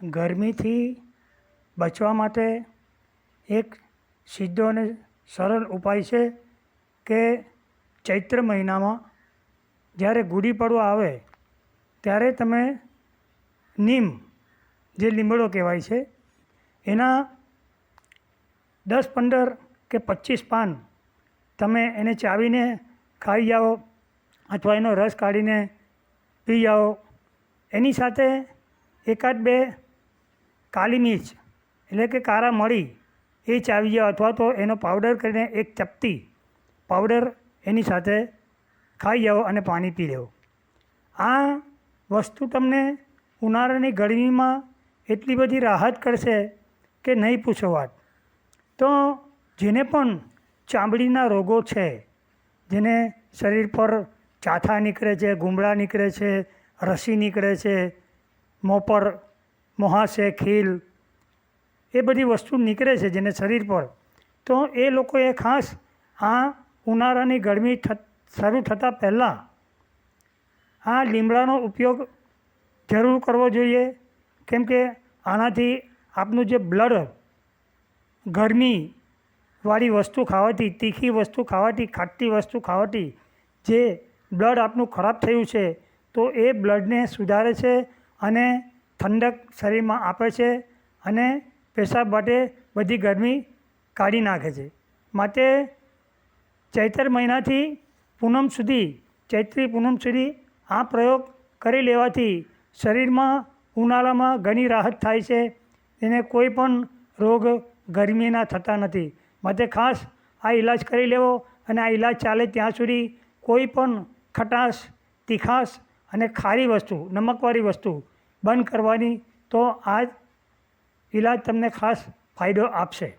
ગરમીથી બચવા માટે એક સીધો અને સરળ ઉપાય છે કે ચૈત્ર મહિનામાં જ્યારે ગુડી પડવા આવે ત્યારે તમે નીમ, જે લીમડો કહેવાય છે, એના 10-15 કે 25 પાન તમે એને ચાવીને ખાઈ જાઓ અથવા એનો રસ કાઢીને પી જાઓ. એની સાથે 1-2 કાળી મિર્ચ એટલે કે કાળા મરી એ ચાવી જાઓ અથવા તો એનો પાવડર કરીને એક ચપટી પાવડર એની સાથે ખાઈ જાઓ અને પાણી પી જાઓ. આ વસ્તુ તમને ઉનાળાની ગરમીમાં એટલી બધી રાહત કરશે કે નહીં પૂછો વાત. તો જેને પણ ચામડીના રોગો છે, જેને શરીર પર ચાથા નીકળે છે, ગુમડા નીકળે છે, રસી નીકળે છે, મોં પર મુહાસે, ખીલ, એ બધી વસ્તુ નીકળે છે જેને શરીર પર, તો એ લોકોએ ખાસ આ ઉનાળાની ગરમી શરૂ થતાં પહેલાં આ લીમડાનો ઉપયોગ જરૂર કરવો જોઈએ. કેમ કે આનાથી આપનું જે બ્લડ, ગરમીવાળી વસ્તુ ખાવાથી, તીખી વસ્તુ ખાવાથી, ખાટી વસ્તુ ખાવાથી જે બ્લડ આપનું ખરાબ થયું છે તો એ બ્લડને સુધારે છે અને ઠંડક શરીરમાં આપે છે અને પેશાબ માટે બધી ગરમી કાઢી નાખે છે. માટે ચૈત્ર મહિનાથી પૂનમ સુધી, ચૈત્રી પૂનમ સુધી આ પ્રયોગ કરી લેવાથી શરીરમાં ઉનાળામાં ઘણી રાહત થાય છે. એને કોઈ પણ રોગ ગરમીના થતા નથી. માટે ખાસ આ ઈલાજ કરી લેવો અને આ ઈલાજ ચાલે ત્યાં સુધી કોઈ પણ ખટાશ, તીખાશ અને ખારી વસ્તુ, નમકવાળી વસ્તુ બંધ કરવાની. તો આ ઈલાજ તમને ખાસ ફાયદો આપશે.